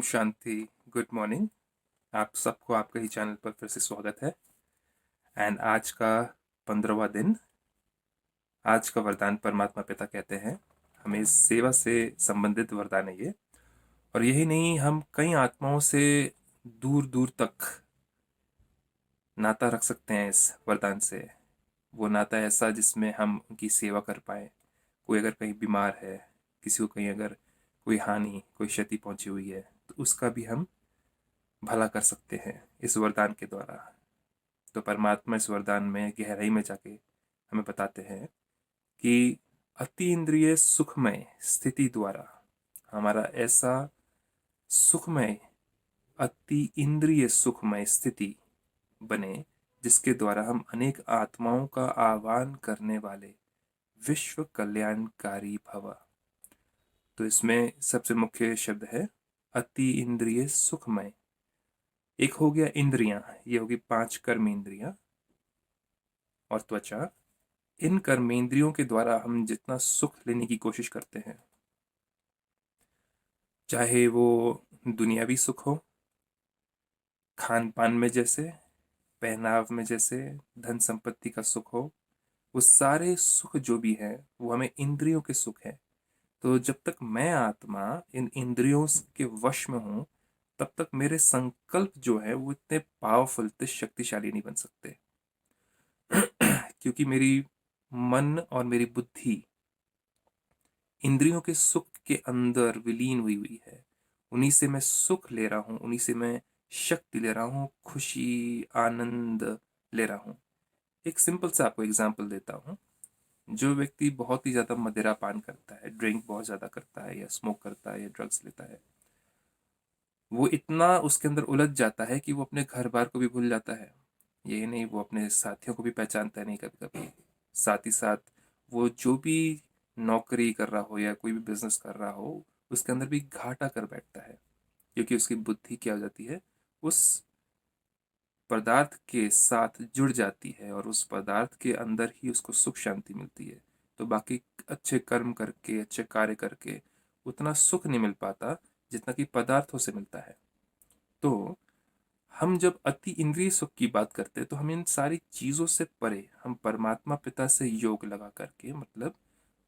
शांति। Good morning. आप सबको आपके ही चैनल पर फिर से स्वागत है। एंड आज का 15वां दिन। आज का वरदान परमात्मा पिता कहते हैं हमें सेवा से संबंधित वरदान है ये। और यही नहीं, हम कई आत्माओं से दूर दूर तक नाता रख सकते हैं इस वरदान से। वो नाता ऐसा जिसमें हम उनकी सेवा कर पाए। कोई अगर कहीं बीमार है, किसी को कहीं अगर कोई हानि, कोई क्षति पहुंची हुई है, तो उसका भी हम भला कर सकते हैं इस वरदान के द्वारा। तो परमात्मा इस वरदान में गहराई में जाके हमें बताते हैं कि अति इंद्रिय सुखमय स्थिति द्वारा हमारा ऐसा सुखमय, अति इंद्रिय सुखमय स्थिति बने जिसके द्वारा हम अनेक आत्माओं का आह्वान करने वाले विश्व कल्याणकारी भव। तो इसमें सबसे मुख्य शब्द है अति इंद्रिय सुखमय। एक हो गया इंद्रियां, ये होगी 5 कर्म इंद्रियां और त्वचा। इन कर्मेंद्रियों के द्वारा हम जितना सुख लेने की कोशिश करते हैं, चाहे वो दुनियावी सुख हो, खान पान में जैसे, पहनाव में जैसे, धन संपत्ति का सुख हो, वो सारे सुख जो भी है वो हमें इंद्रियों के सुख है। तो जब तक मैं आत्मा इन इंद्रियों के वश में हूं, तब तक मेरे संकल्प जो है वो इतने पावरफुल, इतने शक्तिशाली नहीं बन सकते। क्योंकि मेरी मन और मेरी बुद्धि इंद्रियों के सुख के अंदर विलीन हुई हुई है। उन्हीं से मैं सुख ले रहा हूँ, उन्हीं से मैं शक्ति ले रहा हूँ, खुशी आनंद ले रहा हूँ। एक सिंपल सा आपको एग्जांपल देता हूँ। जो व्यक्ति बहुत ही ज़्यादा मदिरा पान करता है, ड्रिंक बहुत ज़्यादा करता है, या स्मोक करता है, या ड्रग्स लेता है, वो इतना उसके अंदर उलझ जाता है कि वो अपने घर बार को भी भूल जाता है। यही नहीं, वो अपने साथियों को भी पहचानता नहीं कभी कभी। साथ ही साथ वो जो भी नौकरी कर रहा हो या कोई भी बिजनेस कर रहा हो, उसके अंदर भी घाटा कर बैठता है। क्योंकि उसकी बुद्धि क्या हो जाती है, उस पदार्थ के साथ जुड़ जाती है और उस पदार्थ के अंदर ही उसको सुख शांति मिलती है। तो बाकी अच्छे कर्म करके, अच्छे कार्य करके उतना सुख नहीं मिल पाता जितना कि पदार्थों से मिलता है। तो हम जब अति इंद्रिय सुख की बात करते हैं, तो हम इन सारी चीज़ों से परे हम परमात्मा पिता से योग लगा करके, मतलब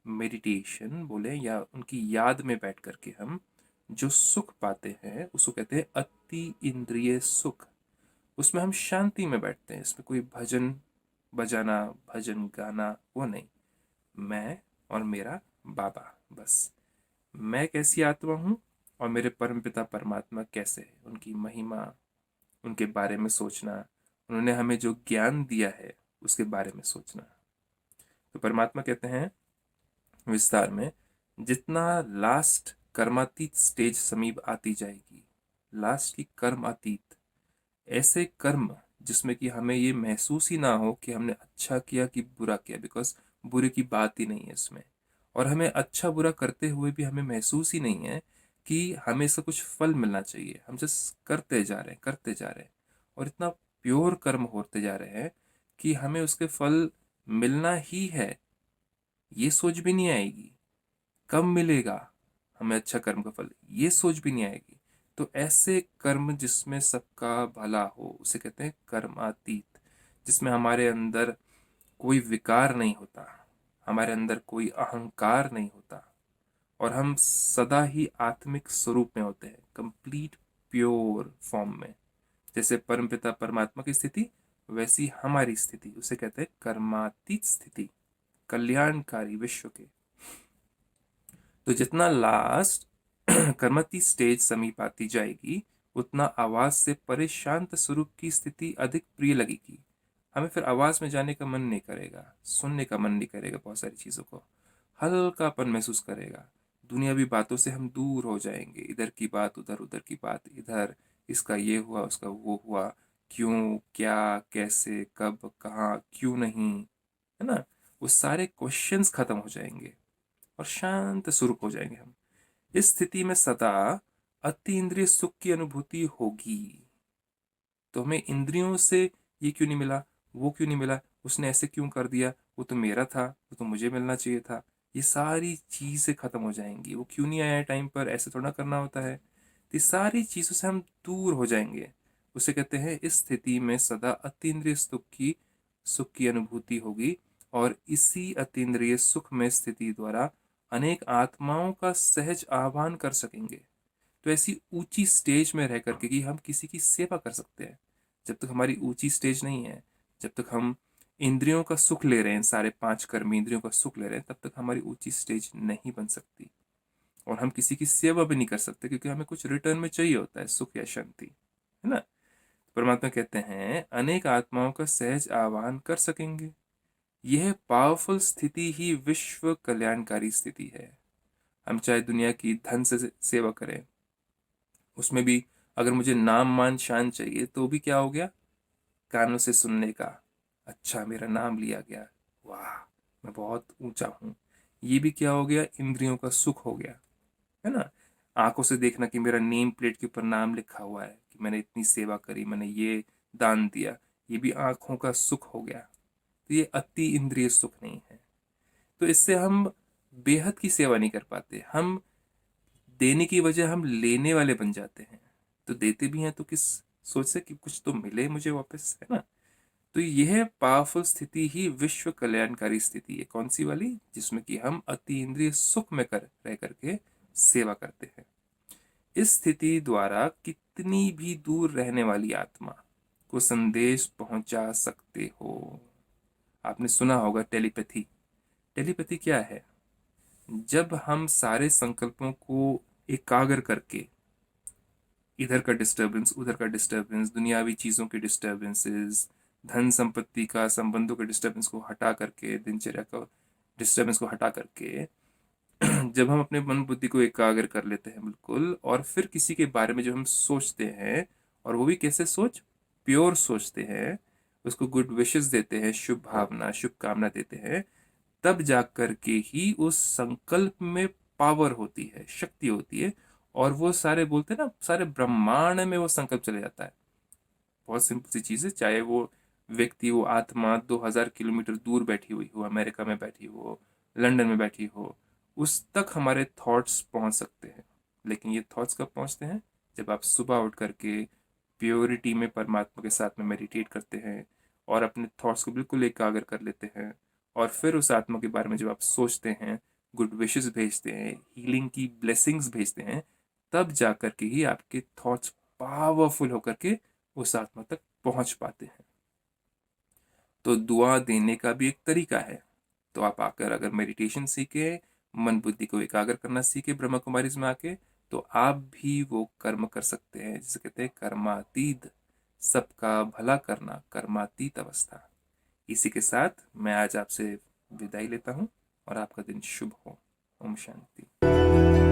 मेडिटेशन बोले या उनकी याद में बैठ करके हम जो सुख पाते हैं उसको कहते हैं अति इंद्रिय सुख। उसमें हम शांति में बैठते हैं। इसमें कोई भजन बजाना, भजन गाना वो नहीं। मैं और मेरा बाबा, बस। मैं कैसी आत्मा हूँ और मेरे परमपिता परमात्मा कैसे है, उनकी महिमा, उनके बारे में सोचना, उन्होंने हमें जो ज्ञान दिया है उसके बारे में सोचना। तो परमात्मा कहते हैं विस्तार में, जितना लास्ट कर्मातीत स्टेज समीप आती जाएगी, लास्ट की कर्मातीत, ऐसे कर्म जिसमें कि हमें ये महसूस ही ना हो कि हमने अच्छा किया कि बुरा किया, बिकॉज बुरे की बात ही नहीं है इसमें। और हमें अच्छा बुरा करते हुए भी हमें महसूस ही नहीं है कि हमें इसका कुछ फल मिलना चाहिए। हम जस्ट करते जा रहे हैं, करते जा रहे हैं, और इतना प्योर कर्म होते जा रहे हैं कि हमें उसके फल मिलना ही है, ये सोच भी नहीं आएगी। कब मिलेगा हमें अच्छा कर्म का फल, ये सोच भी नहीं आएगी। तो ऐसे कर्म जिसमें सबका भला हो उसे कहते हैं कर्मातीत, जिसमें हमारे अंदर कोई विकार नहीं होता, हमारे अंदर कोई अहंकार नहीं होता, और हम सदा ही आत्मिक स्वरूप में होते हैं, कंप्लीट प्योर फॉर्म में। जैसे परमपिता परमात्मा की स्थिति, वैसी हमारी स्थिति, उसे कहते हैं कर्मातीत स्थिति, कल्याणकारी विश्व के। तो जितना लास्ट कर्मती स्टेज समीप आती जाएगी, उतना आवाज से परे शांत स्वरूप की स्थिति अधिक प्रिय लगेगी। हमें फिर आवाज में जाने का मन नहीं करेगा, सुनने का मन नहीं करेगा, बहुत सारी चीजों को हल्कापन महसूस करेगा। दुनियावी बातों से हम दूर हो जाएंगे, इधर की बात उधर, उधर की बात इधर, इसका ये हुआ, उसका वो हुआ, क्यों, क्या, कैसे, कब, कहाँ, क्यों नहीं, है ना। वो सारे क्वेश्चंस खत्म हो जाएंगे और शांत स्वरूप हो जाएंगे हम। इस स्थिति में सदा अति इंद्रिय सुख की अनुभूति होगी। तो हमें इंद्रियों से ये क्यों नहीं मिला, वो क्यों नहीं मिला, उसने ऐसे क्यों कर दिया, वो तो मेरा था, वो तो मुझे मिलना चाहिए था, ये सारी चीजें खत्म हो जाएंगी। वो क्यों नहीं आया टाइम पर, ऐसे थोड़ा करना होता है। तो सारी चीज़ों से हम दूर हो जाएंगे। उसे कहते हैं इस स्थिति में सदा अतीन्द्रिय सुख की अनुभूति होगी, और इसी अतीन्द्रिय सुख में स्थिति द्वारा अनेक आत्माओं का सहज आह्वान कर सकेंगे। तो ऐसी ऊंची स्टेज में रह करके कि हम किसी की सेवा कर सकते हैं। जब तक हमारी ऊंची स्टेज नहीं है, जब तक हम इंद्रियों का सुख ले रहे हैं, सारे 5 कर्म इंद्रियों का सुख ले रहे हैं, तब तक हमारी ऊंची स्टेज नहीं बन सकती। और हम किसी की सेवा भी नहीं कर सकते, क्योंकि हमें कुछ रिटर्न में चाहिए होता है, सुख या शांति, है ना। परमात्मा कहते हैं अनेक आत्माओं का सहज आह्वान कर सकेंगे। यह पावरफुल स्थिति ही विश्व कल्याणकारी स्थिति है। हम चाहे दुनिया की धन से सेवा करें, उसमें भी अगर मुझे नाम मान शान चाहिए तो भी क्या हो गया, कानों से सुनने का, अच्छा मेरा नाम लिया गया, वाह मैं बहुत ऊंचा हूं, ये भी क्या हो गया, इंद्रियों का सुख हो गया, है ना। आंखों से देखना कि मेरा नेम प्लेट के ऊपर नाम लिखा हुआ है कि मैंने इतनी सेवा करी, मैंने ये दान दिया, ये भी आंखों का सुख हो गया। तो ये अति इंद्रिय सुख नहीं है। तो इससे हम बेहद की सेवा नहीं कर पाते। हम देने की वजह हम लेने वाले बन जाते हैं। तो देते भी हैं तो किस सोच से कि कुछ तो मिले मुझे वापस, है ना। तो यह पावरफुल स्थिति ही विश्व कल्याणकारी स्थिति है। कौन सी वाली, जिसमें कि हम अति इंद्रिय सुख में रह करके सेवा करते हैं। इस स्थिति द्वारा कितनी भी दूर रहने वाली आत्मा को संदेश पहुंचा सकते हो। आपने सुना होगा टेलीपैथी। टेलीपैथी क्या है, जब हम सारे संकल्पों को एकाग्र करके, इधर का डिस्टरबेंस, उधर का डिस्टरबेंस, दुनियावी चीज़ों के डिस्टरबेंसेस, धन संपत्ति का, संबंधों के डिस्टरबेंस को हटा करके, दिनचर्या का डिस्टरबेंस को हटा करके, जब हम अपने मन बुद्धि को एकाग्र कर लेते हैं बिल्कुल, और फिर किसी के बारे में जब हम सोचते हैं, और वो भी कैसे सोच, प्योर सोचते हैं, उसको गुड विशेस देते हैं, शुभ भावना शुभ कामना देते हैं, तब जाकर के ही उस संकल्प में पावर होती है, शक्ति होती है। और वो सारे बोलते हैं ना, सारे ब्रह्मांड में वो संकल्प चले जाता है। बहुत सिंपल सी चीज़ है, चाहे वो व्यक्ति, वो आत्मा 2000 किलोमीटर दूर बैठी हुई हो, अमेरिका में बैठी हो, लंदन में बैठी हो, उस तक हमारे थॉट्स पहुंच सकते हैं। लेकिन ये थॉट्स कब पहुंचते हैं, जब आप सुबह उठ करके प्योरिटी में परमात्मा के साथ में मेडिटेट करते हैं, और अपने थॉट्स को बिल्कुल एकाग्र कर लेते हैं, और फिर उस आत्मा के बारे में जब आप सोचते हैं, गुड विशेस भेजते हैं, हीलिंग की ब्लेसिंग्स भेजते हैं, तब जा कर के ही आपके थॉट्स पावरफुल होकर के उस आत्मा तक पहुंच पाते हैं। तो दुआ देने का भी एक तरीका है। तो आप आकर अगर मेडिटेशन सीखे, मन बुद्धि को एकाग्र करना सीखे ब्रह्मा कुमारीज में आके, तो आप भी वो कर्म कर सकते हैं जिसे कहते हैं कर्मातीत, सबका भला करना, कर्मातीत अवस्था। इसी के साथ मैं आज आपसे विदाई लेता हूँ, और आपका दिन शुभ हो। ओम शांति।